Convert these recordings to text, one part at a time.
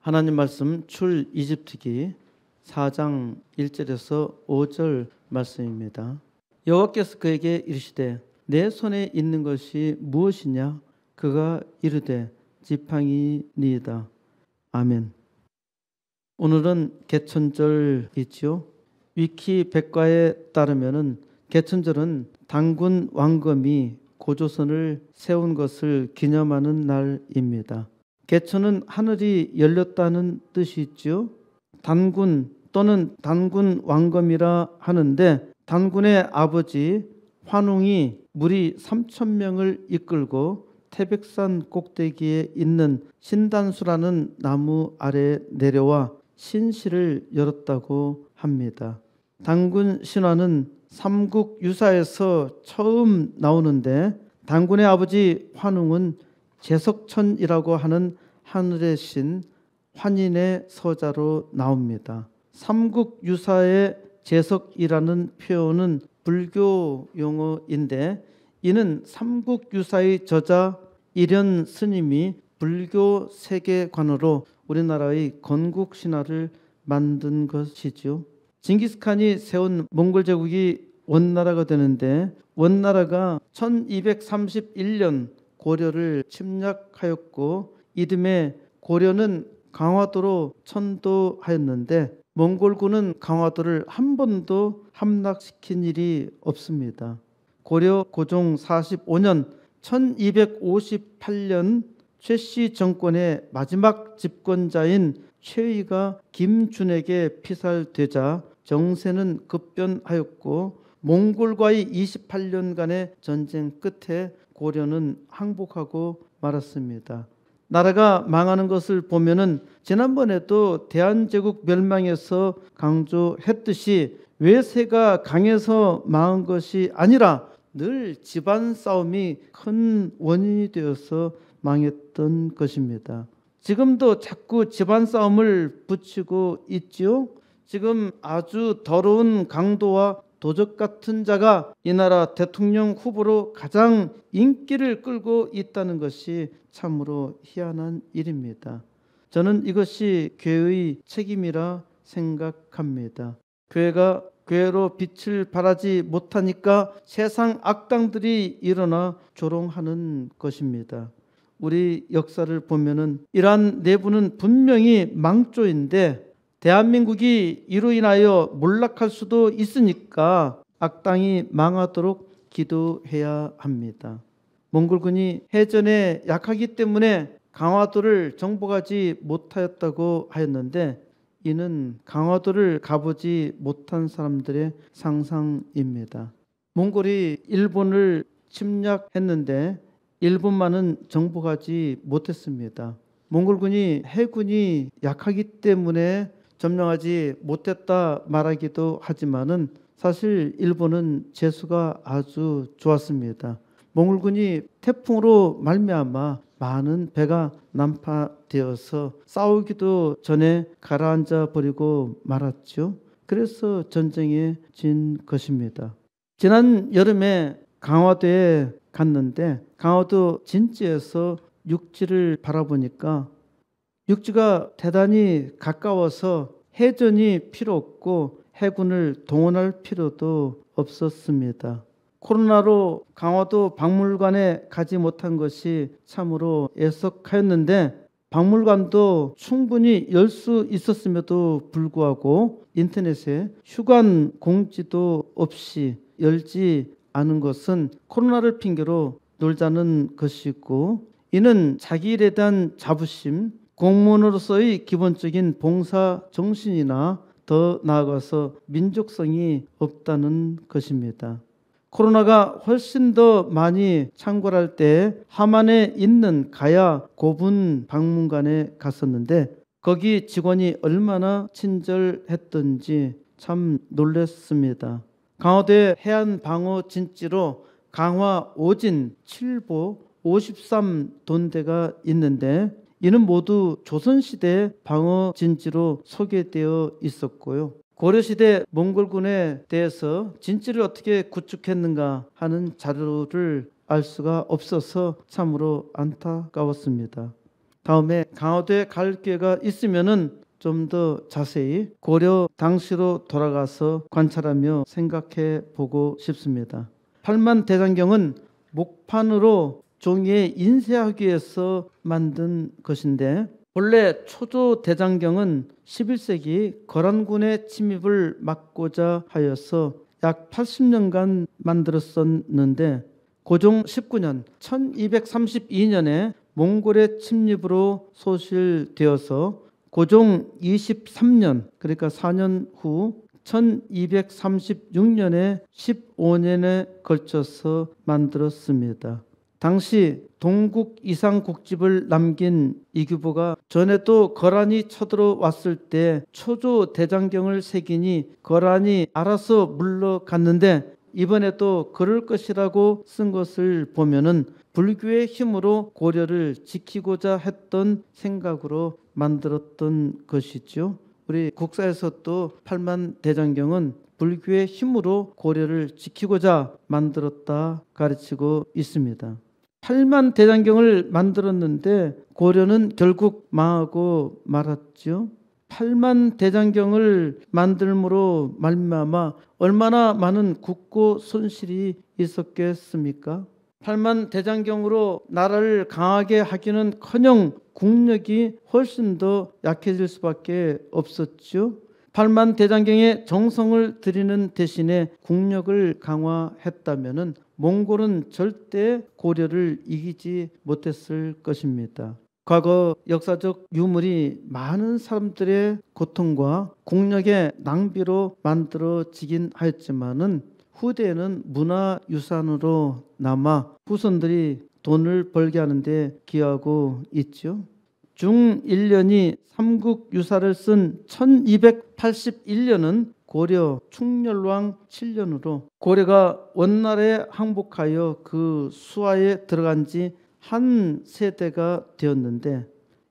하나님 말씀 출이집트기 4장 1절에서 5절 말씀입니다. 여호와께서 그에게 이르시되 내 손에 있는 것이 무엇이냐? 그가 이르되 지팡이니이다. 아멘. 오늘은 개천절이지요. 위키 백과에 따르면은 개천절은 단군 왕검이 고조선을 세운 것을 기념하는 날입니다. 개천은 하늘이 열렸다는 뜻이 있죠. 단군 또는 단군 왕검이라 하는데 단군의 아버지 환웅이 무리 3,000명을 이끌고 태백산 꼭대기에 있는 신단수라는 나무 아래 내려와 신시를 열었다고 합니다. 단군 신화는 삼국유사에서 처음 나오는데 단군의 아버지 환웅은 제석천이라고 하는 하늘의 신 환인의 서자로 나옵니다. 삼국유사의 제석이라는 표현은 불교 용어인데 이는 삼국유사의 저자 일현 스님이 불교 세계관으로 우리나라의 건국신화를 만든 것이죠. 징기스칸이 세운 몽골 제국이 원나라가 되는데 원나라가 1231년 고려를 침략하였고 이듬해 고려는 강화도로 천도하였는데 몽골군은 강화도를 한 번도 함락시킨 일이 없습니다. 고려 고종 45년 1258년 최씨 정권의 마지막 집권자인 최의가 김준에게 피살되자 정세는 급변하였고 몽골과의 28년간의 전쟁 끝에 고려는 항복하고 말았습니다. 나라가 망하는 것을 보면은 지난번에도 대한제국 멸망에서 강조했듯이 외세가 강해서 망한 것이 아니라 늘 집안 싸움이 큰 원인이 되어서 망했던 것입니다. 지금도 자꾸 집안 싸움을 붙이고 있지요. 지금 아주 더러운 강도와 도적 같은 자가 이 나라 대통령 후보로 가장 인기를 끌고 있다는 것이 참으로 희한한 일입니다. 저는 이것이 교회의 책임이라 생각합니다. 교회가 교회로 빛을 발하지 못하니까 세상 악당들이 일어나 조롱하는 것입니다. 우리 역사를 보면은 이러한 내부는 분명히 망조인데 대한민국이 이로 인하여 몰락할 수도 있으니까 악당이 망하도록 기도해야 합니다. 몽골군이 해전에 약하기 때문에 강화도를 정복하지 못하였다고 하였는데 이는 강화도를 가보지 못한 사람들의 상상입니다. 몽골이 일본을 침략했는데 일본만은 정복하지 못했습니다. 몽골군이 해군이 약하기 때문에 점령하지 못했다 말하기도 하지만은 사실 일본은 재수가 아주 좋았습니다. 몽골군이 태풍으로 말미암아 많은 배가 난파되어서 싸우기도 전에 가라앉아 버리고 말았죠. 그래서 전쟁에 진 것입니다. 지난 여름에 강화도에 갔는데 강화도 진지에서 육지를 바라보니까 육지가 대단히 가까워서 해전이 필요 없고 해군을 동원할 필요도 없었습니다. 코로나로 강화도 박물관에 가지 못한 것이 참으로 애석하였는데 박물관도 충분히 열 수 있었음에도 불구하고 인터넷에 휴관 공지도 없이 열지 않은 것은 코로나를 핑계로 놀자는 것이고 이는 자기 일에 대한 자부심, 공무원으로서의 기본적인 봉사 정신이나 더 나아가서 민족성이 없다는 것입니다. 코로나가 훨씬 더 많이 창궐할 때 하만에 있는 가야 고분 박물관에 갔었는데 거기 직원이 얼마나 친절했던지 참 놀랐습니다. 강화도의 해안 방어 진지로 강화 5진 7보 53돈대가 있는데 이는 모두 조선시대 방어 진지로 소개되어 있었고요. 고려시대 몽골군에 대해서 진지를 어떻게 구축했는가 하는 자료를 알 수가 없어서 참으로 안타까웠습니다. 다음에 강화도에 갈 기회가 있으면은 좀 더 자세히 고려 당시로 돌아가서 관찰하며 생각해 보고 싶습니다. 팔만대장경은 목판으로 종이에 인쇄하기 위해서 만든 것인데 본래 초조대장경은 11세기 거란군의 침입을 막고자 하여서 약 80년간 만들었었는데 고종 19년 1232년에 몽골의 침입으로 소실되어서 고종 23년 그러니까 4년 후 1236년에 15년에 걸쳐서 만들었습니다. 당시 동국 이상국집을 남긴 이규보가 전에도 거란이 쳐들어왔을 때 초조대장경을 새기니 거란이 알아서 물러갔는데 이번에도 그럴 것이라고 쓴 것을 보면은 불교의 힘으로 고려를 지키고자 했던 생각으로 만들었던 것이죠. 우리 국사에서도 팔만대장경은 불교의 힘으로 고려를 지키고자 만들었다 가르치고 있습니다. 팔만대장경을 만들었는데 고려는 결국 망하고 말았죠. 팔만대장경을 만들므로 말미암아 얼마나 많은 국고 손실이 있었겠습니까? 팔만대장경으로 나라를 강하게 하기는커녕 국력이 훨씬 더 약해질 수밖에 없었죠. 팔만대장경에 정성을 들이는 대신에 국력을 강화했다면 몽골은 절대 고려를 이기지 못했을 것입니다. 과거 역사적 유물이 많은 사람들의 고통과 국력의 낭비로 만들어지긴 하였지만은 후대에는 문화유산으로 남아 후손들이 돈을 벌게 하는데 기여하고 있죠. 중1년이 삼국유사를 쓴 1281년은 고려 충렬왕 7년으로 고려가 원나라에 항복하여 그 수하에 들어간 지 한 세대가 되었는데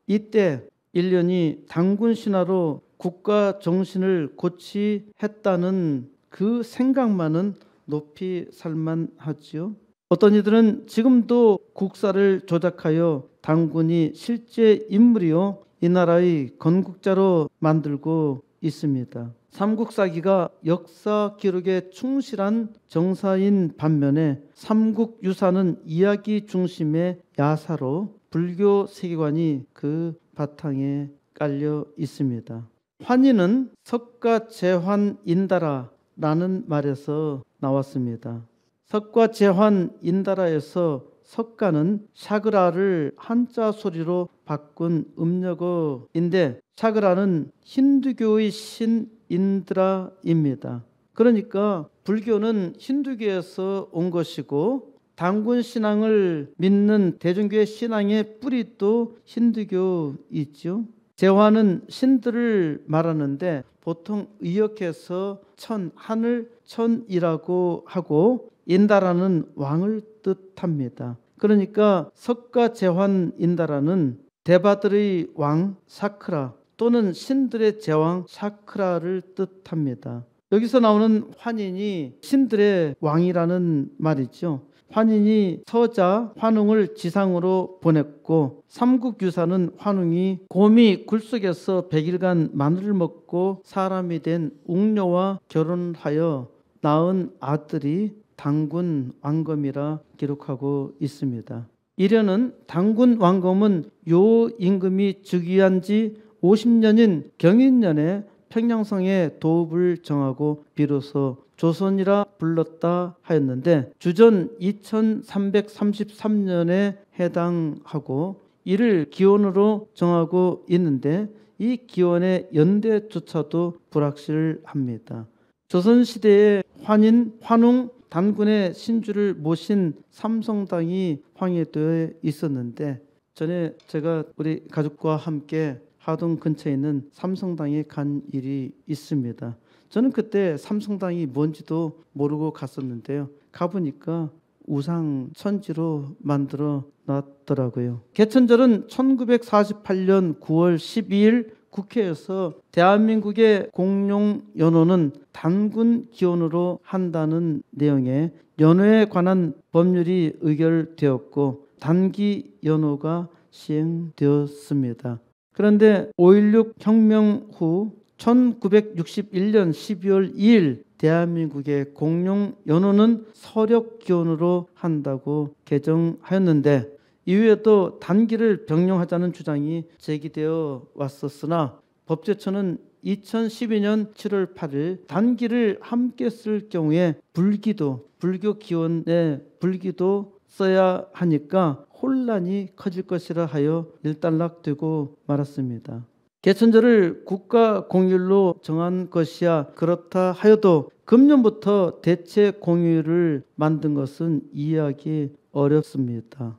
이때 1년이 단군 신화로 국가 정신을 고취했다는 그 생각만은 높이 살만하지요. 어떤 이들은 지금도 국사를 조작하여 단군이 실제 인물이요 이 나라의 건국자로 만들고 있습니다. 삼국사기가 역사 기록에 충실한 정사인 반면에 삼국유사는 이야기 중심의 야사로 불교 세계관이 그 바탕에 깔려 있습니다. 환희는 석가제환인다라라는 말에서 나왔습니다. 석가제환인다라에서 석가는 샤그라를 한자 소리로 바꾼 음력어인데 샤그라는 힌두교의 신 인드라입니다. 그러니까 불교는 힌두교에서 온 것이고 단군 신앙을 믿는 대중교의 신앙의 뿌리도 힌두교이죠. 제화는 신들을 말하는데 보통 의역해서 천, 하늘, 천이라고 하고 인다라는 왕을 뜻합니다. 그러니까 석가제환인다라는 대바들의 왕 사크라 또는 신들의 제왕 샤크라를 뜻합니다. 여기서 나오는 환인이 신들의 왕이라는 말이죠. 환인이 서자 환웅을 지상으로 보냈고 삼국유사는 환웅이 곰이 굴속에서 100일간 마늘을 먹고 사람이 된 웅녀와 결혼하여 낳은 아들이 단군 왕검이라 기록하고 있습니다. 이련은 단군 왕검은 요 임금이 즉위한 지 50년인 경인년에 평양성에 도읍을 정하고 비로소 조선이라 불렀다 하였는데 주전 2333년에 해당하고 이를 기원으로 정하고 있는데 이 기원의 연대조차도 불확실합니다. 조선시대의 환인, 환웅, 단군의 신주를 모신 삼성당이 황해도에 있었는데 전에 제가 우리 가족과 함께 하동 근처에 있는 삼성당에 간 일이 있습니다. 저는 그때 삼성당이 뭔지도 모르고 갔었는데요. 가보니까 우상 천지로 만들어 놨더라고요. 개천절은 1948년 9월 12일 국회에서 대한민국의 공용 연호는 단군 기원으로 한다는 내용의 연호에 관한 법률이 의결되었고 단기 연호가 시행되었습니다. 그런데 5.16 혁명 후 1961년 12월 2일 대한민국의 공용 연호는 서력기원으로 한다고 개정하였는데 이후에도 단기를 병용하자는 주장이 제기되어 왔었으나 법제처는 2012년 7월 8일 단기를 함께 쓸 경우에 불교 기원에 불기도 써야 하니까 혼란이 커질 것이라 하여 일단락되고 말았습니다. 개천절을 국가 공휴일로 정한 것이야 그렇다 하여도 금년부터 대체 공휴일을 만든 것은 이해하기 어렵습니다.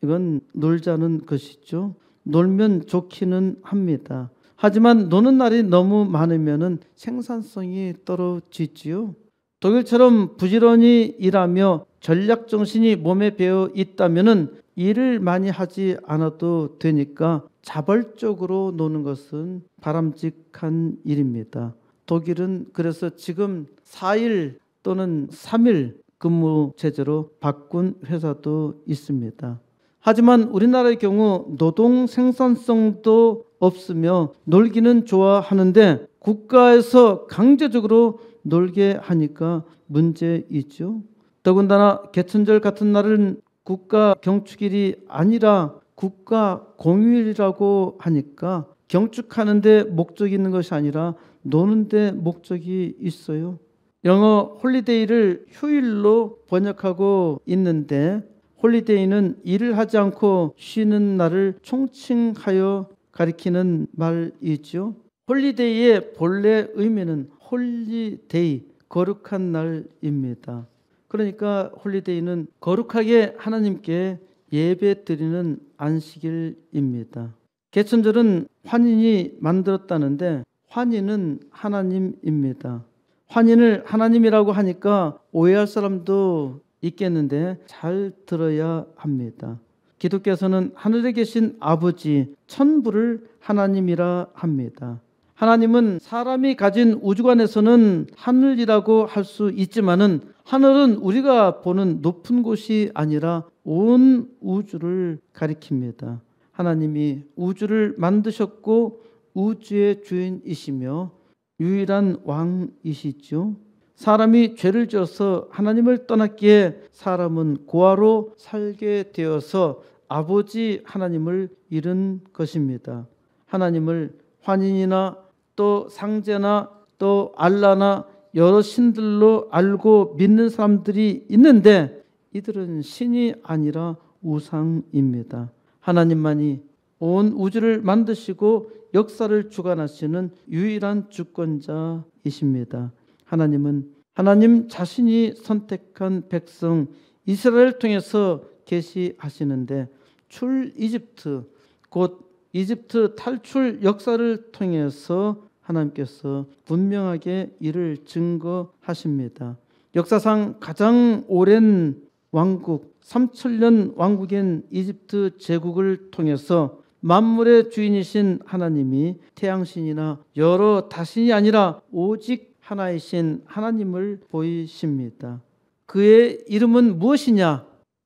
이건 놀자는 것이죠. 놀면 좋기는 합니다. 하지만 노는 날이 너무 많으면 생산성이 떨어지지요. 독일처럼 부지런히 일하며 전략 정신이 몸에 배어 있다면 일을 많이 하지 않아도 되니까 자발적으로 노는 것은 바람직한 일입니다. 독일은 그래서 지금 4일 또는 3일 근무 체제로 바꾼 회사도 있습니다. 하지만 우리나라의 경우 노동 생산성도 없으며 놀기는 좋아하는데 국가에서 강제적으로 놀게 하니까 문제이죠. 더군다나 개천절 같은 날은 국가 경축일이 아니라 국가 공휴일이라고 하니까 경축하는데 목적이 있는 것이 아니라 노는데 목적이 있어요. 영어 홀리데이를 휴일로 번역하고 있는데 홀리데이는 일을 하지 않고 쉬는 날을 총칭하여 가리키는 말이죠. 홀리데이의 본래 의미는 홀리데이, 거룩한 날입니다. 그러니까 홀리데이는 거룩하게 하나님께 예배 드리는 안식일입니다. 개천절은 환인이 만들었다는데 환인은 하나님입니다. 환인을 하나님이라고 하니까 오해할 사람도 있겠는데 잘 들어야 합니다. 기독교에서는 하늘에 계신 아버지, 천부를 하나님이라 합니다. 하나님은 사람이 가진 우주관에서는 하늘이라고 할 수 있지만은 하늘은 우리가 보는 높은 곳이 아니라 온 우주를 가리킵니다. 하나님이 우주를 만드셨고 우주의 주인이시며 유일한 왕이시죠. 사람이 죄를 지어서 하나님을 떠났기에 사람은 고아로 살게 되어서 아버지 하나님을 잃은 것입니다. 하나님을 환인이나 또 상제나 또 알라나 여러 신들로 알고 믿는 사람들이 있는데 이들은 신이 아니라 우상입니다. 하나님만이 온 우주를 만드시고 역사를 주관하시는 유일한 주권자이십니다. 하나님은 하나님 자신이 선택한 백성 이스라엘을 통해서 계시하시는데 출이집트 곧 이집트 탈출 역사를 통해서 하나님께서 분명하게 이를 증거하십니다. 역사상 가장 오랜 왕국 3000년 왕국인 이집트 제국을 통해서 만물의 주인이신 하나님이 태양신이나 여러 다신이 아니라 오직 하나이신 하나님을 보이십니다. 그의 이름은 무엇이냐?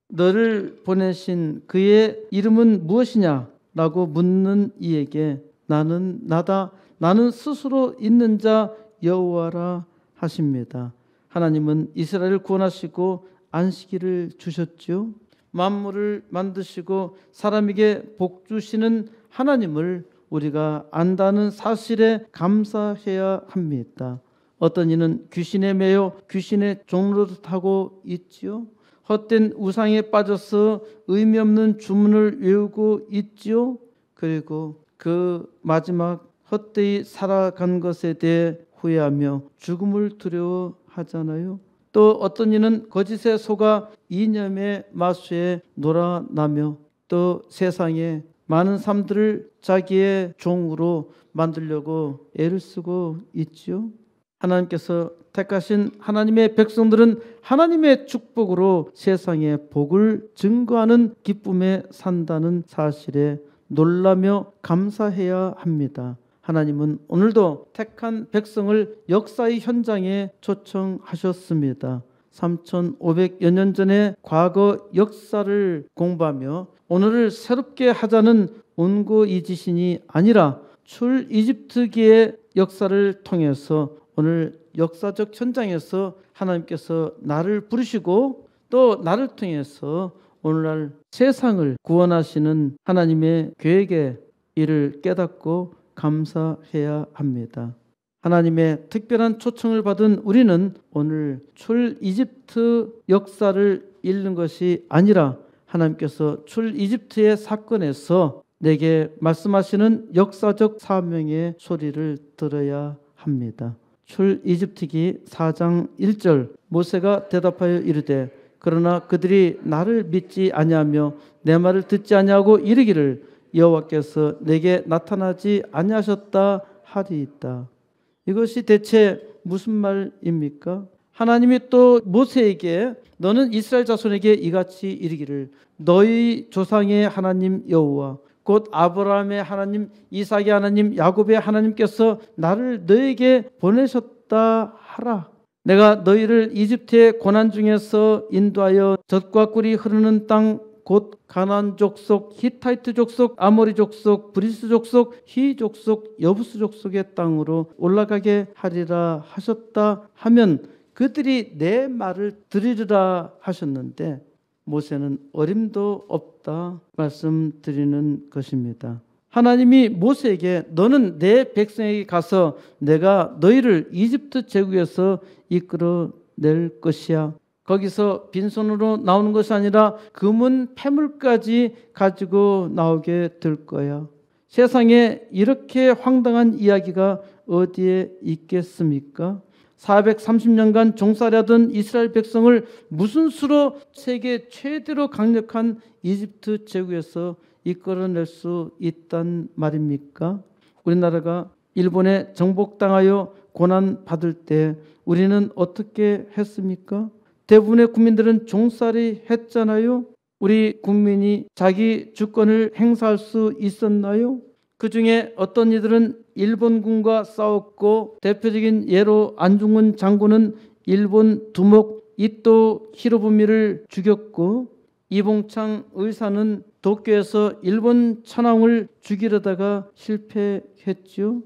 너를 보내신 그의 이름은 무엇이냐? 라고 묻는 이에게 나는 나다. 나는 스스로 있는 자 여호와라 하십니다. 하나님은 이스라엘을 구원하시고 안식일을 주셨죠. 만물을 만드시고 사람에게 복 주시는 하나님을 우리가 안다는 사실에 감사해야 합니다. 어떤 이는 귀신에 매여 귀신의 종노릇하고 있지요. 헛된 우상에 빠져서 의미 없는 주문을 외우고 있지요. 그리고 그 마지막 헛되이 살아간 것에 대해 후회하며 죽음을 두려워하잖아요. 또 어떤 이는 거짓에 속아 이념의 마수에 놀아나며 또 세상에 많은 사람들을 자기의 종으로 만들려고 애를 쓰고 있지요. 하나님께서 택하신 하나님의 백성들은 하나님의 축복으로 세상에 복을 증거하는 기쁨에 산다는 사실에 놀라며 감사해야 합니다. 하나님은 오늘도 택한 백성을 역사의 현장에 초청하셨습니다. 3500여 년 전의 과거 역사를 공부하며 오늘을 새롭게 하자는 온고이지신이 아니라 출 이집트기의 역사를 통해서 오늘 역사적 현장에서 하나님께서 나를 부르시고 또 나를 통해서 오늘날 세상을 구원하시는 하나님의 계획의 일을 깨닫고 감사해야 합니다. 하나님의 특별한 초청을 받은 우리는 오늘 출 이집트 역사를 읽는 것이 아니라 하나님께서 출 이집트의 사건에서 내게 말씀하시는 역사적 사명의 소리를 들어야 합니다. 출 이집트기 4장 1절 모세가 대답하여 이르되 그러나 그들이 나를 믿지 아니하며 내 말을 듣지 아니하고 이르기를 여호와께서 내게 나타나지 아니하셨다 하리이다. 이것이 대체 무슨 말입니까? 하나님이 또 모세에게 너는 이스라엘 자손에게 이같이 이르기를 너희 조상의 하나님 여호와 곧 아브라함의 하나님, 이삭의 하나님, 야곱의 하나님께서 나를 너에게 보내셨다 하라. 내가 너희를 이집트의 고난 중에서 인도하여 젖과 꿀이 흐르는 땅 곧 가나안 족속, 히타이트 족속, 아모리 족속, 브리스 족속, 히 족속, 여부스 족속의 땅으로 올라가게 하리라 하셨다 하면 그들이 내 말을 들으리라 하셨는데 모세는 어림도 없다 말씀드리는 것입니다. 하나님이 모세에게 너는 내 백성에게 가서 내가 너희를 이집트 제국에서 이끌어낼 것이야. 거기서 빈손으로 나오는 것이 아니라 금은 패물까지 가지고 나오게 될 거야. 세상에 이렇게 황당한 이야기가 어디에 있겠습니까? 430년간 종살이하던 이스라엘 백성을 무슨 수로 세계 최대로 강력한 이집트 제국에서 이끌어낼 수 있단 말입니까? 우리나라가 일본에 정복당하여 고난 받을 때 우리는 어떻게 했습니까? 대부분의 국민들은 종살이 했잖아요. 우리 국민이 자기 주권을 행사할 수 있었나요? 그 중에 어떤 이들은 일본군과 싸웠고 대표적인 예로 안중근 장군은 일본 두목 이토 히로부미를 죽였고 이봉창 의사는 도쿄에서 일본 천황을 죽이려다가 실패했죠.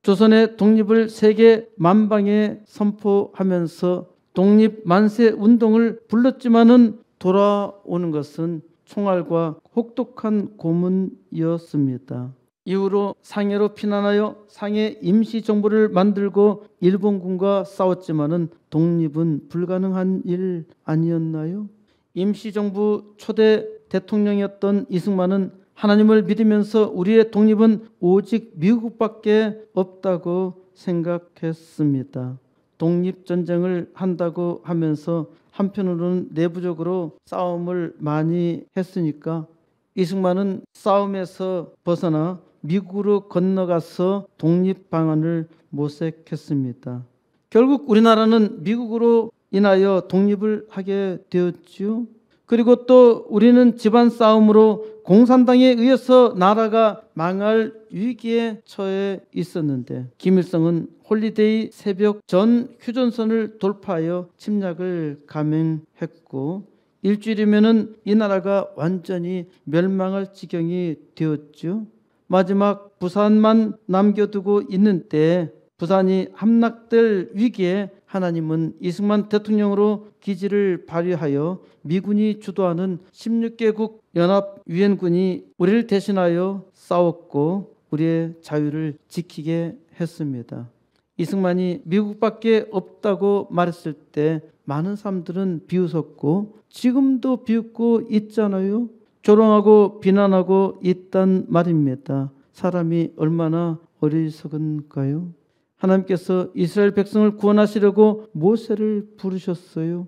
조선의 독립을 세계 만방에 선포하면서 독립 만세 운동을 불렀지만은 돌아오는 것은 총알과 혹독한 고문이었습니다. 이후로 상해로 피난하여 상해 임시정부를 만들고 일본군과 싸웠지만은 독립은 불가능한 일 아니었나요? 임시정부 초대 대통령이었던 이승만은 하나님을 믿으면서 우리의 독립은 오직 미국밖에 없다고 생각했습니다. 독립전쟁을 한다고 하면서 한편으로는 내부적으로 싸움을 많이 했으니까 이승만은 싸움에서 벗어나 미국으로 건너가서 독립 방안을 모색했습니다. 결국 우리나라는 미국으로 인하여 독립을 하게 되었지요. 그리고 또 우리는 집안 싸움으로 공산당에 의해서 나라가 망할 위기에 처해 있었는데 김일성은 홀리데이 새벽 전 휴전선을 돌파하여 침략을 감행했고 일주일이면은 이 나라가 완전히 멸망할 지경이 되었죠. 마지막 부산만 남겨두고 있는 때 부산이 함락될 위기에 하나님은 이승만 대통령으로 기지를 발휘하여 미군이 주도하는 16개국 연합유엔군이 우리를 대신하여 싸웠고 우리의 자유를 지키게 했습니다. 이승만이 미국밖에 없다고 말했을 때 많은 사람들은 비웃었고 지금도 비웃고 있잖아요. 조롱하고 비난하고 있단 말입니다. 사람이 얼마나 어리석은가요? 하나님께서 이스라엘 백성을 구원하시려고 모세를 부르셨어요.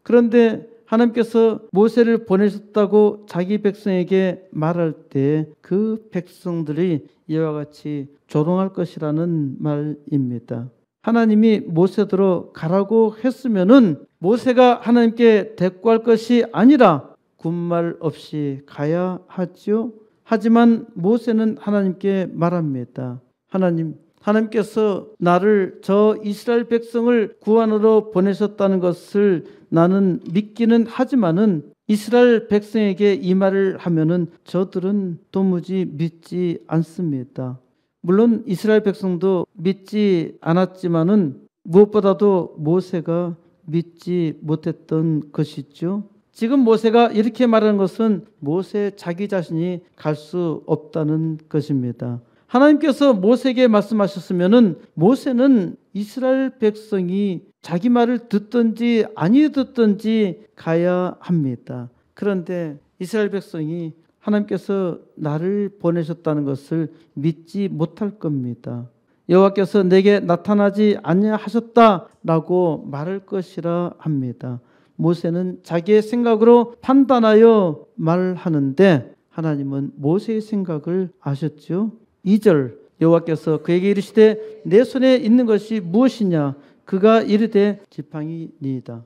그런데 하나님께서 모세를 보내셨다고 자기 백성에게 말할 때 그 백성들이 이와 같이 조롱할 것이라는 말입니다. 하나님이 모세더러 가라고 했으면은 모세가 하나님께 대꾸할 것이 아니라 군말 없이 가야 하지요. 하지만 모세는 하나님께 말합니다. 하나님, 하나님께서 나를 저 이스라엘 백성을 구원하러 보내셨다는 것을 나는 믿기는 하지만은 이스라엘 백성에게 이 말을 하면은 저들은 도무지 믿지 않습니다. 물론 이스라엘 백성도 믿지 않았지만은 무엇보다도 모세가 믿지 못했던 것이죠. 지금 모세가 이렇게 말하는 것은 모세 자기 자신이 갈 수 없다는 것입니다. 하나님께서 모세에게 말씀하셨으면은 모세는 이스라엘 백성이 자기 말을 듣든지 아니 듣든지 가야 합니다. 그런데 이스라엘 백성이 하나님께서 나를 보내셨다는 것을 믿지 못할 겁니다. 여호와께서 내게 나타나지 아니하셨다라고 말할 것이라 합니다. 모세는 자기의 생각으로 판단하여 말하는데 하나님은 모세의 생각을 아셨죠. 2절 여호와께서 그에게 이르시되 내 손에 있는 것이 무엇이냐 그가 이르되 지팡이니이다.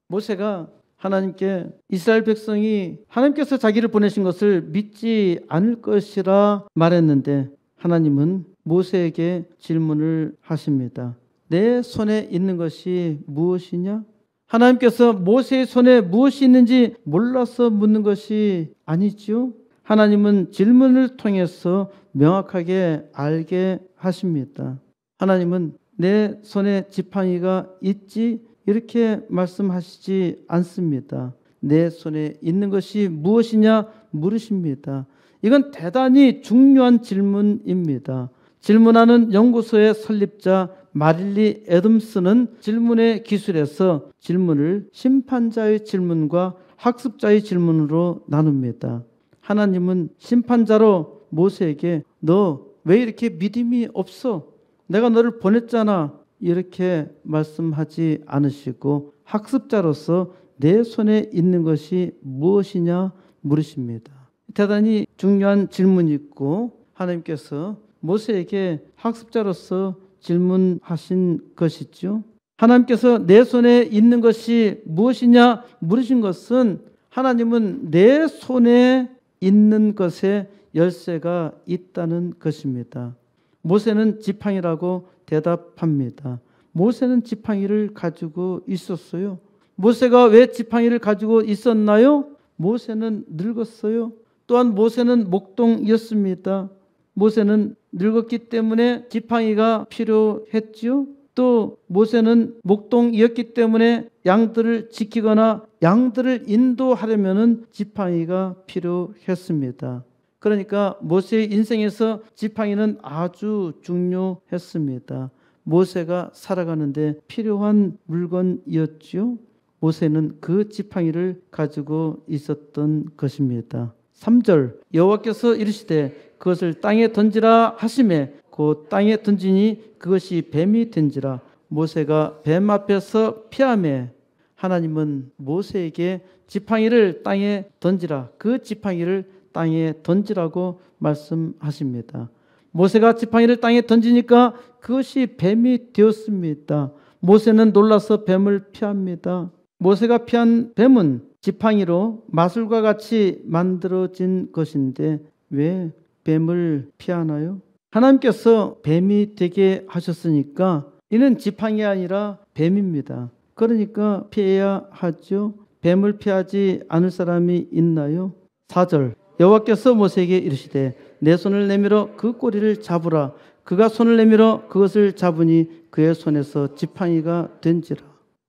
모세가 하나님께 이스라엘 백성이 하나님께서 자기를 보내신 것을 믿지 않을 것이라 말했는데 하나님은 모세에게 질문을 하십니다. 내 손에 있는 것이 무엇이냐? 하나님께서 모세의 손에 무엇이 있는지 몰라서 묻는 것이 아니지요. 하나님은 질문을 통해서 명확하게 알게 하십니다. 하나님은 내 손에 지팡이가 있지 이렇게 말씀하시지 않습니다. 내 손에 있는 것이 무엇이냐 물으십니다. 이건 대단히 중요한 질문입니다. 질문하는 연구소의 설립자 마릴리 애덤스는 질문의 기술에서 질문을 심판자의 질문과 학습자의 질문으로 나눕니다. 하나님은 심판자로 모세에게 너 왜 이렇게 믿음이 없어? 내가 너를 보냈잖아. 이렇게 말씀하지 않으시고 학습자로서 내 손에 있는 것이 무엇이냐 물으십니다. 대단히 중요한 질문이고 하나님께서 모세에게 학습자로서 질문하신 것이죠. 하나님께서 내 손에 있는 것이 무엇이냐 물으신 것은 하나님은 내 손에 있는 것에 열쇠가 있다는 것입니다. 모세는 지팡이라고 대답합니다. 모세는 지팡이를 가지고 있었어요. 모세가 왜 지팡이를 가지고 있었나요? 모세는 늙었어요. 또한 모세는 목동이었습니다. 모세는 늙었기 때문에 지팡이가 필요했지요. 또 모세는 목동이었기 때문에 양들을 지키거나 양들을 인도하려면 지팡이가 필요했습니다. 그러니까 모세의 인생에서 지팡이는 아주 중요했습니다. 모세가 살아가는데 필요한 물건이었죠. 모세는 그 지팡이를 가지고 있었던 것입니다. 3절 여호와께서 이르시되 그것을 땅에 던지라 하시매 곧 땅에 던지니 그것이 뱀이 된지라. 모세가 뱀 앞에서 피하매 하나님은 모세에게 지팡이를 땅에 던지라, 그 지팡이를 땅에 던지라고 말씀하십니다. 모세가 지팡이를 땅에 던지니까 그것이 뱀이 되었습니다. 모세는 놀라서 뱀을 피합니다. 모세가 피한 뱀은 지팡이로 마술과 같이 만들어진 것인데 왜 뱀을 피하나요? 하나님께서 뱀이 되게 하셨으니까 이는 지팡이 아니라 뱀입니다. 그러니까 피해야 하죠. 뱀을 피하지 않을 사람이 있나요? 4절 여호와께서 모세에게 이르시되 내 손을 내밀어 그 꼬리를 잡으라. 그가 손을 내밀어 그것을 잡으니 그의 손에서 지팡이가 된지라.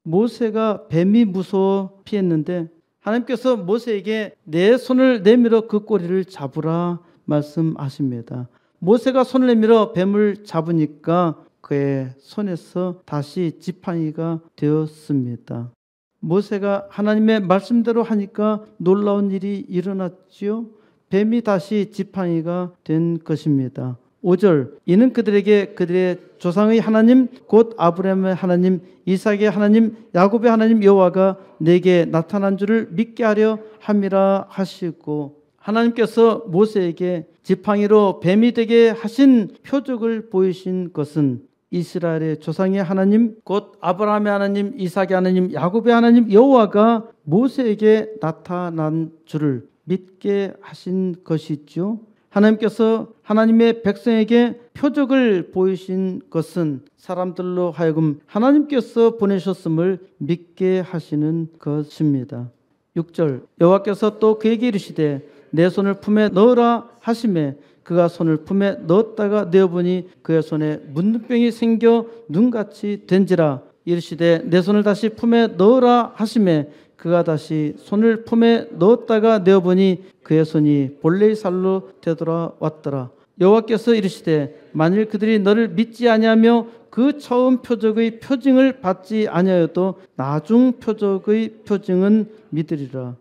모세가 뱀이 무서워 피했는데 하나님께서 모세에게 내 손을 내밀어 그 꼬리를 잡으라 말씀하십니다. 모세가 손을 내밀어 뱀을 잡으니까 그의 손에서 다시 지팡이가 되었습니다. 모세가 하나님의 말씀대로 하니까 놀라운 일이 일어났지요. 뱀이 다시 지팡이가 된 것입니다. 5절 이는 그들에게 그들의 조상의 하나님 곧 아브라함의 하나님 이삭의 하나님 야곱의 하나님 여호와가 내게 나타난 줄을 믿게 하려 함이라 하시고 하나님께서 모세에게 지팡이로 뱀이 되게 하신 표적을 보이신 것은 이스라엘의 조상의 하나님 곧 아브라함의 하나님 이삭의 하나님 야곱의 하나님 여호와가 모세에게 나타난 줄을 믿게 하신 것이죠. 하나님께서 하나님의 백성에게 표적을 보이신 것은 사람들로 하여금 하나님께서 보내셨음을 믿게 하시는 것입니다. 6절 여호와께서 또 그에게 이르시되 내 손을 품에 넣으라 하시매 그가 손을 품에 넣었다가 내어보니 그의 손에 문둥병이 생겨 눈같이 된지라. 이르시되 내 손을 다시 품에 넣으라 하시매 그가 다시 손을 품에 넣었다가 내어보니 그의 손이 본래의 살로 되돌아왔더라. 여호와께서 이르시되 만일 그들이 너를 믿지 아니하며 그 처음 표적의 표징을 받지 아니하여도 나중 표적의 표징은 믿으리라.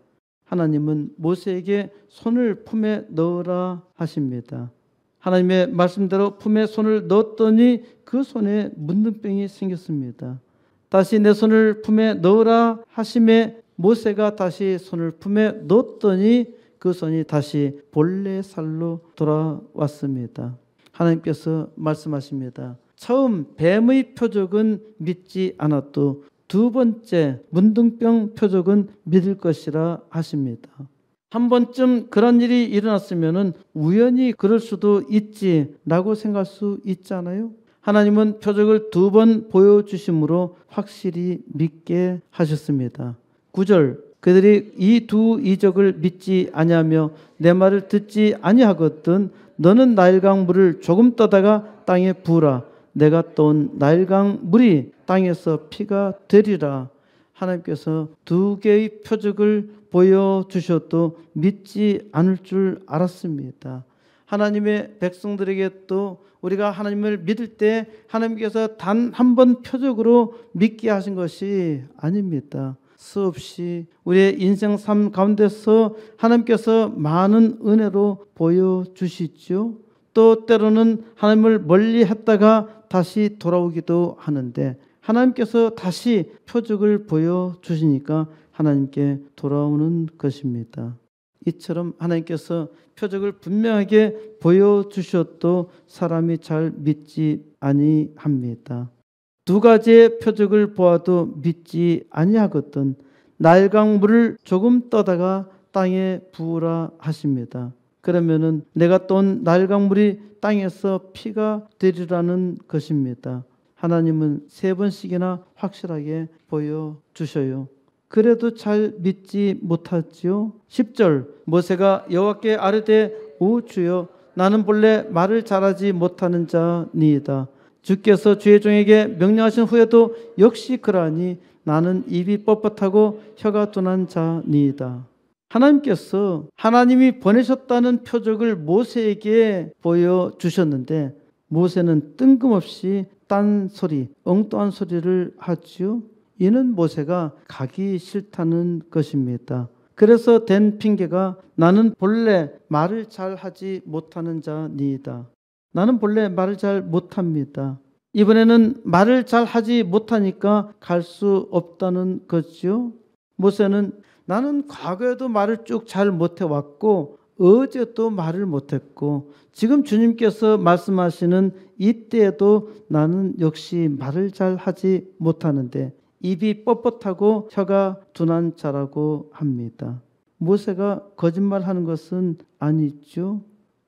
하나님은 모세에게 손을 품에 넣으라 하십니다. 하나님의 말씀대로 품에 손을 넣었더니 그 손에 문둥병이 생겼습니다. 다시 내 손을 품에 넣으라 하심에 모세가 다시 손을 품에 넣었더니 그 손이 다시 본래 살로 돌아왔습니다. 하나님께서 말씀하십니다. 처음 뱀의 표적은 믿지 않았도 두 번째 문둥병 표적은 믿을 것이라 하십니다. 한 번쯤 그런 일이 일어났으면 우연히 그럴 수도 있지라고 생각할 수 있잖아요. 하나님은 표적을 두 번 보여주심으로 확실히 믿게 하셨습니다. 9절 그들이 이 두 이적을 믿지 아니하며 내 말을 듣지 아니하거든 너는 나일강 물을 조금 떠다가 땅에 부으라. 내가 떠온 나일강 물이 땅에서 피가 되리라. 하나님께서 두 개의 표적을 보여주셔도 믿지 않을 줄 알았습니다. 하나님의 백성들에게 또 우리가 하나님을 믿을 때 하나님께서 단 한 번 표적으로 믿게 하신 것이 아닙니다. 수없이 우리의 인생 삶 가운데서 하나님께서 많은 은혜로 보여주시죠. 또 때로는 하나님을 멀리 했다가 다시 돌아오기도 하는데 하나님께서 다시 표적을 보여주시니까 하나님께 돌아오는 것입니다. 이처럼 하나님께서 표적을 분명하게 보여주셔도 사람이 잘 믿지 아니합니다. 두 가지의 표적을 보아도 믿지 아니하거든 나일강 물을 조금 떠다가 땅에 부으라 하십니다. 그러면은 내가 떠온 나일강 물이 땅에서 피가 되리라는 것입니다. 하나님은 세 번씩이나 확실하게 보여주셔요. 그래도 잘 믿지 못하지요. 10절 모세가 여호와께 아뢰되 오 주여 나는 본래 말을 잘하지 못하는 자니이다. 주께서 주의 종에게 명령하신 후에도 역시 그러하니 나는 입이 뻣뻣하고 혀가 둔한 자니이다. 하나님께서 하나님이 보내셨다는 표적을 모세에게 보여주셨는데 모세는 뜬금없이 딴소리, 엉뚱한 소리를 하지요. 이는 모세가 가기 싫다는 것입니다. 그래서 된 핑계가 나는 본래 말을 잘하지 못하는 자니이다. 나는 본래 말을 잘 못합니다. 이번에는 말을 잘하지 못하니까 갈 수 없다는 거죠. 모세는 나는 과거에도 말을 쭉 잘 못해왔고 어제도 말을 못했고 지금 주님께서 말씀하시는 이때에도 나는 역시 말을 잘하지 못하는데 입이 뻣뻣하고 혀가 둔한 자라고 합니다. 모세가 거짓말하는 것은 아니죠.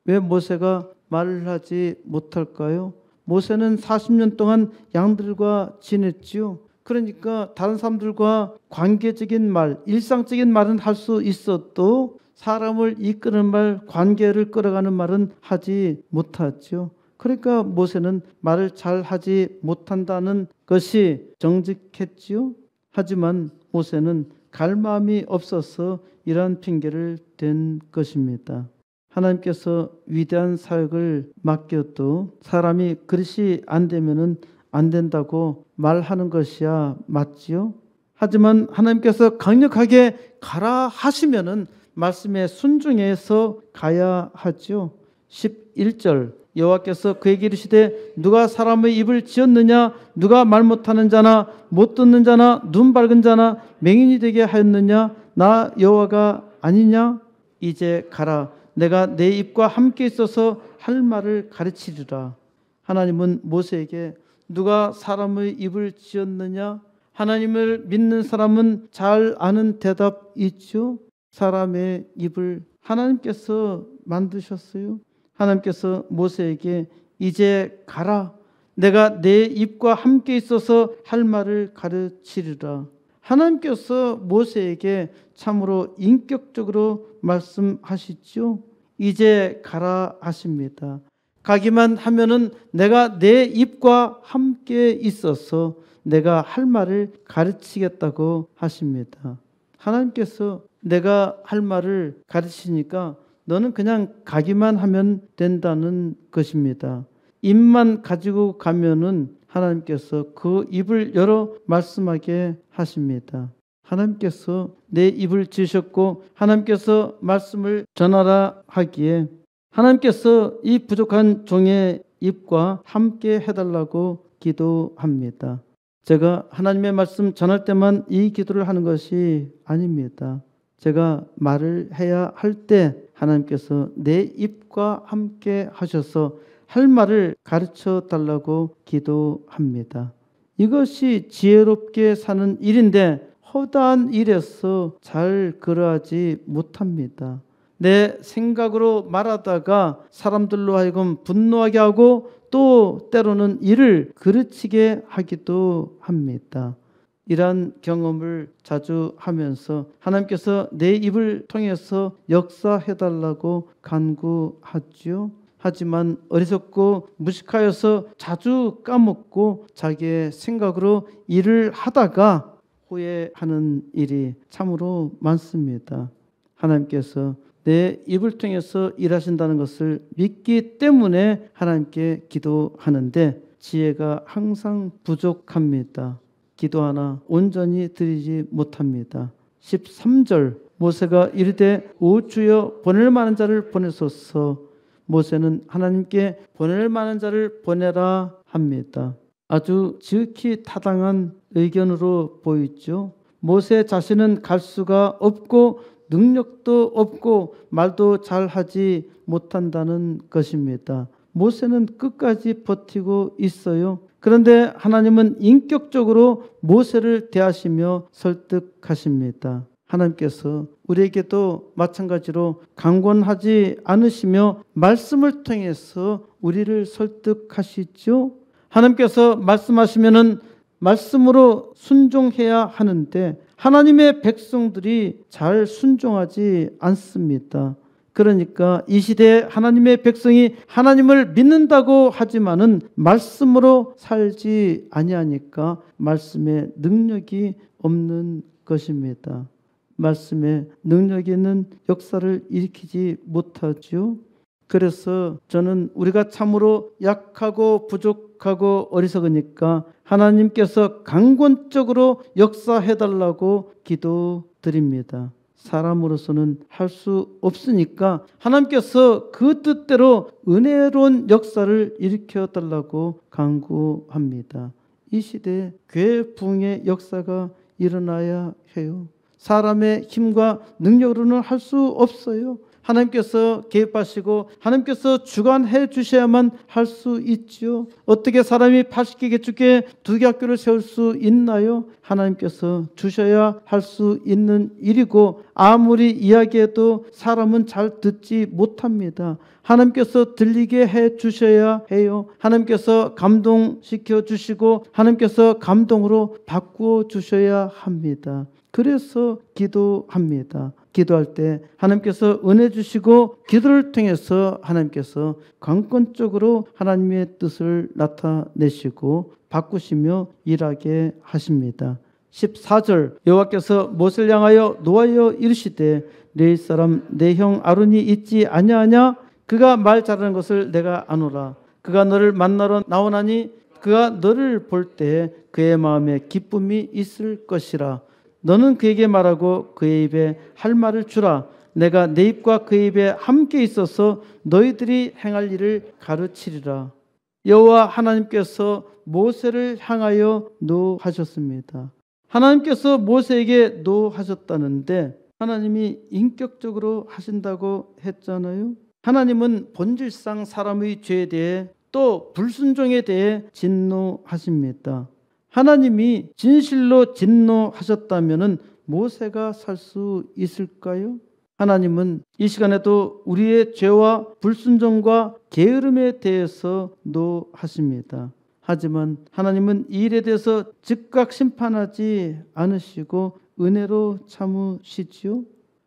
왜 모세가 말을 하지 못할까요? 모세는 40년 동안 양들과 지냈지요. 그러니까 다른 사람들과 관계적인 말, 일상적인 말은 할 수 있어도 사람을 이끄는 말, 관계를 끌어가는 말은 하지 못하죠. 그러니까 모세는 말을 잘 하지 못한다는 것이 정직했지요. 하지만 모세는 갈 마음이 없어서 이러한 핑계를 댄 것입니다. 하나님께서 위대한 사역을 맡겨도 사람이 그릇이 안 되면은 안 된다고 말하는 것이야 맞지요? 하지만 하나님께서 강력하게 가라 하시면은 말씀에 순종해서 가야 하죠. 11절 여호와께서 그에게 이르시되 누가 사람의 입을 지었느냐 누가 말 못하는 자나 못 듣는 자나 눈 밝은 자나 맹인이 되게 하였느냐 나 여호와가 아니냐 이제 가라 내가 내 입과 함께 있어서 할 말을 가르치리라. 하나님은 모세에게 누가 사람의 입을 지었느냐 하나님을 믿는 사람은 잘 아는 대답 있죠. 사람의 입을 하나님께서 만드셨어요. 하나님께서 모세에게 이제 가라. 내가 내 입과 함께 있어서 할 말을 가르치리라. 하나님께서 모세에게 참으로 인격적으로 말씀하시죠. 이제 가라 하십니다. 가기만 하면은 내가 내 입과 함께 있어서 내가 할 말을 가르치겠다고 하십니다. 하나님께서 내가 할 말을 가르치니까 너는 그냥 가기만 하면 된다는 것입니다. 입만 가지고 가면은 하나님께서 그 입을 열어 말씀하게 하십니다. 하나님께서 내 입을 지으셨고 하나님께서 말씀을 전하라 하기에 하나님께서 이 부족한 종의 입과 함께 해달라고 기도합니다. 제가 하나님의 말씀 전할 때만 이 기도를 하는 것이 아닙니다. 제가 말을 해야 할 때 하나님께서 내 입과 함께 하셔서 할 말을 가르쳐 달라고 기도합니다. 이것이 지혜롭게 사는 일인데 허다한 일에서 잘 그러하지 못합니다. 내 생각으로 말하다가 사람들로 하여금 분노하게 하고 또 때로는 이를 그르치게 하기도 합니다. 이러한 경험을 자주 하면서 하나님께서 내 입을 통해서 역사해달라고 간구하죠. 하지만 어리석고 무식하여서 자주 까먹고 자기의 생각으로 일을 하다가 후회하는 일이 참으로 많습니다. 하나님께서 내 입을 통해서 일하신다는 것을 믿기 때문에 하나님께 기도하는데 지혜가 항상 부족합니다. 기도 하나 온전히 드리지 못합니다. 13절 모세가 이르되 오 주여 보낼 만한 자를 보내소서. 모세는 하나님께 보낼 만한 자를 보내라 합니다. 아주 지극히 타당한 의견으로 보이죠. 모세 자신은 갈 수가 없고 능력도 없고 말도 잘하지 못한다는 것입니다. 모세는 끝까지 버티고 있어요. 그런데 하나님은 인격적으로 모세를 대하시며 설득하십니다. 하나님께서 우리에게도 마찬가지로 강권하지 않으시며 말씀을 통해서 우리를 설득하시죠. 하나님께서 말씀하시면은 말씀으로 순종해야 하는데 하나님의 백성들이 잘 순종하지 않습니다. 그러니까 이 시대에 하나님의 백성이 하나님을 믿는다고 하지만은 말씀으로 살지 아니하니까 말씀의 능력이 없는 것입니다. 말씀의 능력이 있는 역사를 일으키지 못하죠. 그래서 저는 우리가 참으로 약하고 부족하고 어리석으니까 하나님께서 강권적으로 역사해달라고 기도드립니다. 사람으로서는 할 수 없으니까 하나님께서 그 뜻대로 은혜로운 역사를 일으켜달라고 간구합니다. 이 시대에 교회 부흥의 역사가 일어나야 해요. 사람의 힘과 능력으로는 할 수 없어요. 하나님께서 개입하시고 하나님께서 주관해 주셔야만 할 수 있지요. 어떻게 사람이 80개 개축교회 2개 학교를 세울 수 있나요? 하나님께서 주셔야 할 수 있는 일이고 아무리 이야기해도 사람은 잘 듣지 못합니다. 하나님께서 들리게 해 주셔야 해요. 하나님께서 감동시켜 주시고 하나님께서 감동으로 바꾸어 주셔야 합니다. 그래서 기도합니다. 기도할 때 하나님께서 은혜 주시고 기도를 통해서 하나님께서 강권적으로 하나님의 뜻을 나타내시고 바꾸시며 일하게 하십니다. 14절 여호와께서 모세를 향하여 노하여 이르시되 내 사람 내 형 아론이 있지 아니하냐? 그가 말 잘하는 것을 내가 아노라. 그가 너를 만나러 나오나니 그가 너를 볼 때 그의 마음에 기쁨이 있을 것이라. 너는 그에게 말하고 그의 입에 할 말을 주라. 내가 내 입과 그의 입에 함께 있어서 너희들이 행할 일을 가르치리라. 여호와 하나님께서 모세를 향하여 노하셨습니다. 하나님께서 모세에게 노하셨다는데 하나님이 인격적으로 하신다고 했잖아요. 하나님은 본질상 사람의 죄에 대해 또 불순종에 대해 진노하십니다. 하나님이 진실로 진노하셨다면 모세가 살 수 있을까요? 하나님은 이 시간에도 우리의 죄와 불순종과 게으름에 대해서 노하십니다. 하지만 하나님은 이 일에 대해서 즉각 심판하지 않으시고 은혜로 참으시지요.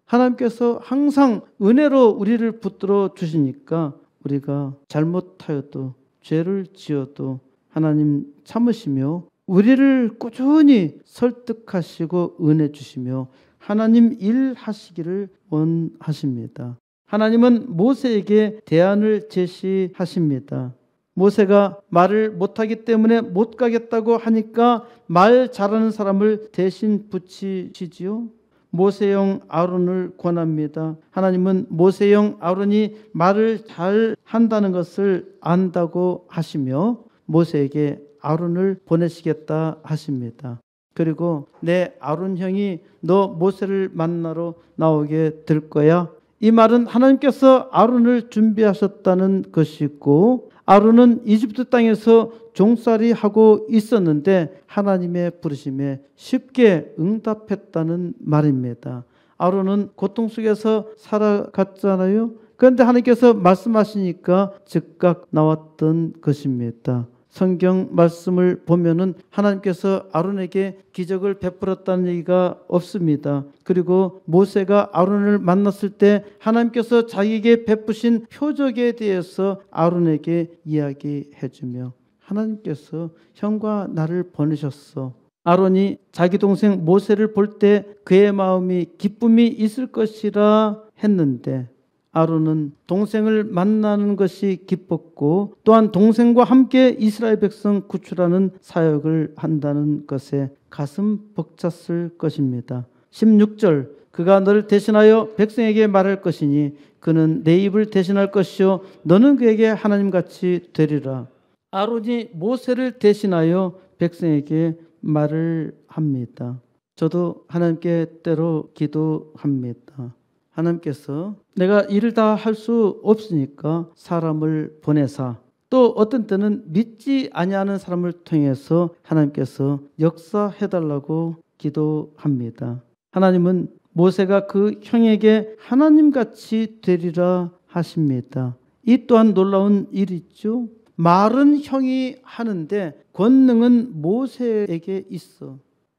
하나님께서 항상 은혜로 우리를 붙들어 주시니까 우리가 잘못하여도 죄를 지어도 하나님 참으시며 우리를 꾸준히 설득하시고 은혜 주시며 하나님 일하시기를 원하십니다. 하나님은 모세에게 대안을 제시하십니다. 모세가 말을 못하기 때문에 못 가겠다고 하니까 말 잘하는 사람을 대신 붙이시지요. 모세형 아론을 권합니다. 하나님은 모세형 아론이 말을 잘 한다는 것을 안다고 하시며 모세에게 아론을 보내시겠다 하십니다. 그리고 내 아론 형이 너 모세를 만나러 나오게 될 거야. 이 말은 하나님께서 아론을 준비하셨다는 것이고 아론은 이집트 땅에서 종살이 하고 있었는데 하나님의 부르심에 쉽게 응답했다는 말입니다. 아론은 고통 속에서 살아갔잖아요. 그런데 하나님께서 말씀하시니까 즉각 나왔던 것입니다. 성경 말씀을 보면은 하나님께서 아론에게 기적을 베풀었다는 얘기가 없습니다. 그리고 모세가 아론을 만났을 때 하나님께서 자기에게 베푸신 표적에 대해서 아론에게 이야기해주며 하나님께서 형과 나를 보내셨어. 아론이 자기 동생 모세를 볼 때 그의 마음이 기쁨이 있을 것이라 했는데 아론은 동생을 만나는 것이 기뻤고 또한 동생과 함께 이스라엘 백성 구출하는 사역을 한다는 것에 가슴 벅찼을 것입니다. 16절 그가 너를 대신하여 백성에게 말할 것이니 그는 내 입을 대신할 것이요 너는 그에게 하나님같이 되리라. 아론이 모세를 대신하여 백성에게 말을 합니다. 저도 하나님께 때로 기도합니다. 하나님께서 내가 일을 다 할 수 없으니까 사람을 보내사 또 어떤 때는 믿지 아니하는 사람을 통해서 하나님께서 역사해달라고 기도합니다. 하나님은 모세가 그 형에게 하나님같이 되리라 하십니다. 이 또한 놀라운 일이죠. 말은 형이 하는데 권능은 모세에게 있어.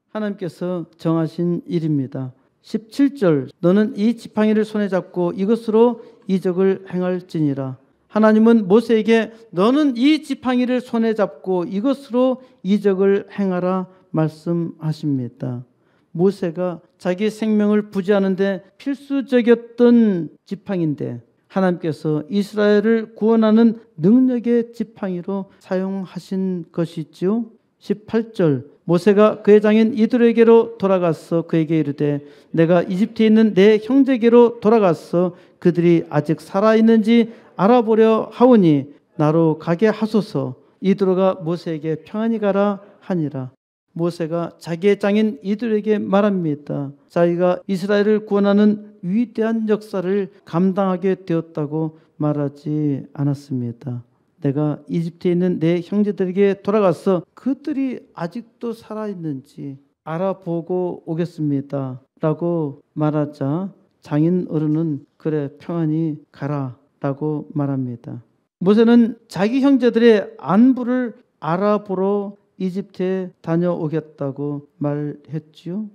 하나님께서 정하신 일입니다. 17절 너는 이 지팡이를 손에 잡고 이것으로 이적을 행할지니라. 하나님은 모세에게 너는 이 지팡이를 손에 잡고 이것으로 이적을 행하라 말씀하십니다. 모세가 자기 생명을 부지하는데 필수적이었던 지팡이인데 하나님께서 이스라엘을 구원하는 능력의 지팡이로 사용하신 것이지요. 18절 모세가 그의 장인 이드로에게로 돌아가서 그에게 이르되 내가 이집트에 있는 내 형제에게로 돌아가서 그들이 아직 살아있는지 알아보려 하오니 나로 가게 하소서. 이드로가 모세에게 평안히 가라 하니라. 모세가 자기의 장인 이드로에게 말합니다. 자기가 이스라엘을 구원하는 위대한 역사를 감당하게 되었다고 말하지 않았습니다. 내가 이집트에 있는 내 형제들에게 돌아가서 그들이 아직도 살아있는지 알아보고 오겠습니다 라고 말하자 장인 어른은 그래 평안히 가라 라고 말합니다. 모세는 자기 형제들의 안부를 알아보러 이집트에 다녀오겠다고 말했지요.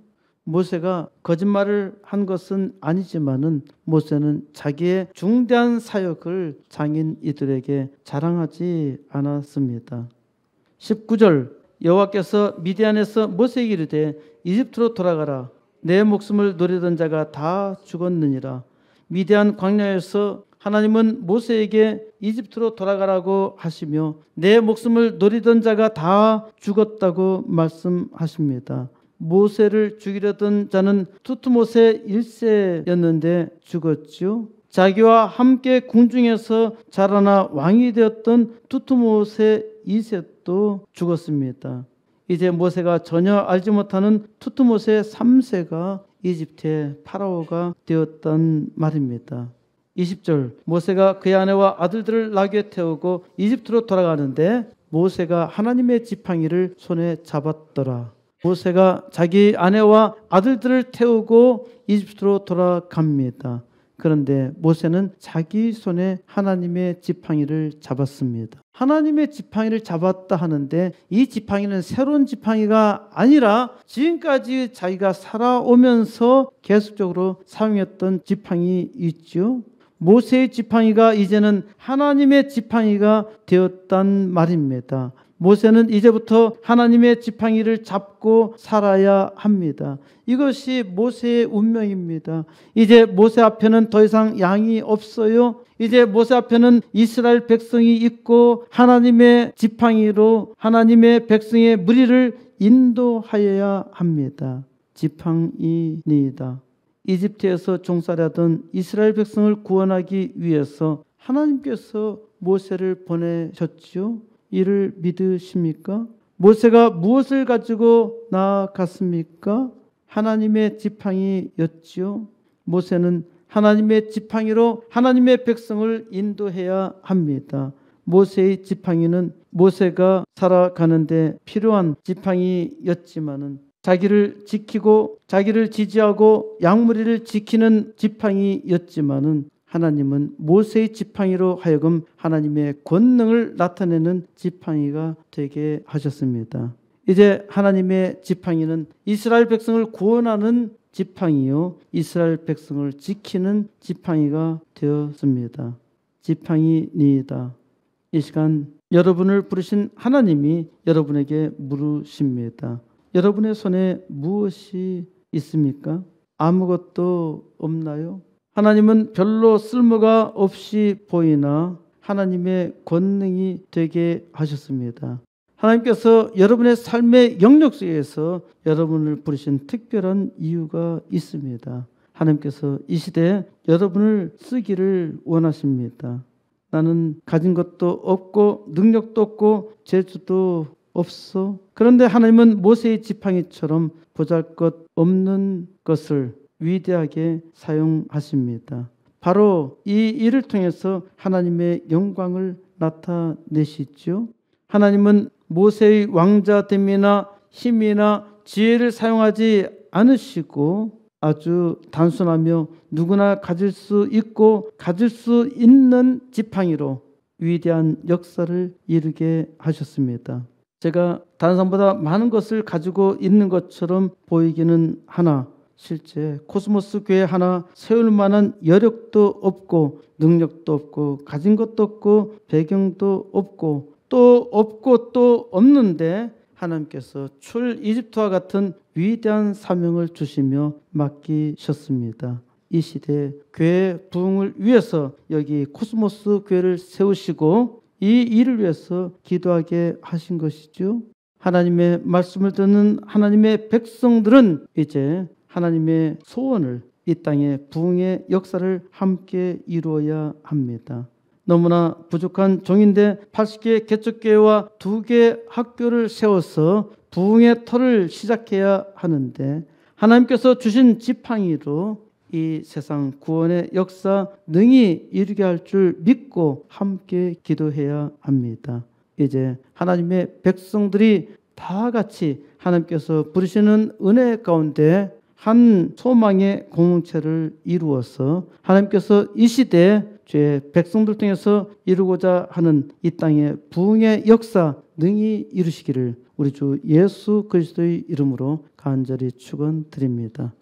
모세가 거짓말을 한 것은 아니지만은 모세는 자기의 중대한 사역을 장인 이들에게 자랑하지 않았습니다. 19절 여호와께서 미디안에서 모세에게 이르되 이집트로 돌아가라. 내 목숨을 노리던 자가 다 죽었느니라. 미디안 광야에서 하나님은 모세에게 이집트로 돌아가라고 하시며 내 목숨을 노리던 자가 다 죽었다고 말씀하십니다. 모세를 죽이려던 자는 투트모세 1세였는데 죽었지요. 자기와 함께 궁중에서 자라나 왕이 되었던 투트모세 2세도 죽었습니다. 이제 모세가 전혀 알지 못하는 투트모세 3세가 이집트의 파라오가 되었단 말입니다. 20절 모세가 그의 아내와 아들들을 나귀에 태우고 이집트로 돌아가는데 모세가 하나님의 지팡이를 손에 잡았더라. 모세가 자기 아내와 아들들을 태우고 이집트로 돌아갑니다. 그런데 모세는 자기 손에 하나님의 지팡이를 잡았습니다. 하나님의 지팡이를 잡았다 하는데 이 지팡이는 새로운 지팡이가 아니라 지금까지 자기가 살아오면서 계속적으로 사용했던 지팡이 있죠. 모세의 지팡이가 이제는 하나님의 지팡이가 되었단 말입니다. 모세는 이제부터 하나님의 지팡이를 잡고 살아야 합니다. 이것이 모세의 운명입니다. 이제 모세 앞에는 더 이상 양이 없어요. 이제 모세 앞에는 이스라엘 백성이 있고 하나님의 지팡이로 하나님의 백성의 무리를 인도하여야 합니다. 지팡이니이다. 이집트에서 종살이하던 이스라엘 백성을 구원하기 위해서 하나님께서 모세를 보내셨지요. 이를 믿으십니까? 모세가 무엇을 가지고 나아갔습니까? 하나님의 지팡이였지요. 모세는 하나님의 지팡이로 하나님의 백성을 인도해야 합니다. 모세의 지팡이는 모세가 살아가는데 필요한 지팡이였지만은 자기를 지키고 자기를 지지하고 양무리를 지키는 지팡이였지만은 하나님은 모세의 지팡이로 하여금 하나님의 권능을 나타내는 지팡이가 되게 하셨습니다. 이제 하나님의 지팡이는 이스라엘 백성을 구원하는 지팡이요, 이스라엘 백성을 지키는 지팡이가 되었습니다. 지팡이니이다. 이 시간 여러분을 부르신 하나님이 여러분에게 물으십니다. 여러분의 손에 무엇이 있습니까? 아무것도 없나요? 하나님은 별로 쓸모가 없이 보이나 하나님의 권능이 되게 하셨습니다. 하나님께서 여러분의 삶의 영역 속에서 여러분을 부르신 특별한 이유가 있습니다. 하나님께서 이 시대에 여러분을 쓰기를 원하십니다. 나는 가진 것도 없고 능력도 없고 재주도 없어. 그런데 하나님은 모세의 지팡이처럼 보잘것없는 것을 위대하게 사용하십니다. 바로 이 일을 통해서 하나님의 영광을 나타내시죠. 하나님은 모세의 왕자됨이나 힘이나 지혜를 사용하지 않으시고 아주 단순하며 누구나 가질 수 있고 가질 수 있는 지팡이로 위대한 역사를 이루게 하셨습니다. 제가 다른 사람보다 많은 것을 가지고 있는 것처럼 보이기는 하나 실제 코스모스 교회 하나 세울 만한 여력도 없고 능력도 없고 가진 것도 없고 배경도 없고 또 없는데 하나님께서 출 이집트와 같은 위대한 사명을 주시며 맡기셨습니다. 이 시대 교회 부흥을 위해서 여기 코스모스 교회를 세우시고 이 일을 위해서 기도하게 하신 것이죠. 하나님의 말씀을 듣는 하나님의 백성들은 이제 하나님의 소원을 이 땅의 부흥의 역사를 함께 이루어야 합니다. 너무나 부족한 종인데 80개 개척교회와 2개 학교를 세워서 부흥의 터를 시작해야 하는데 하나님께서 주신 지팡이로 이 세상 구원의 역사 능히 이루게 할 줄 믿고 함께 기도해야 합니다. 이제 하나님의 백성들이 다 같이 하나님께서 부르시는 은혜 가운데 한 소망의 공동체를 이루어서 하나님께서 이 시대에 죄의 백성들 통해서 이루고자 하는 이 땅의 부흥의 역사 능히 이루시기를 우리 주 예수 그리스도의 이름으로 간절히 축원드립니다.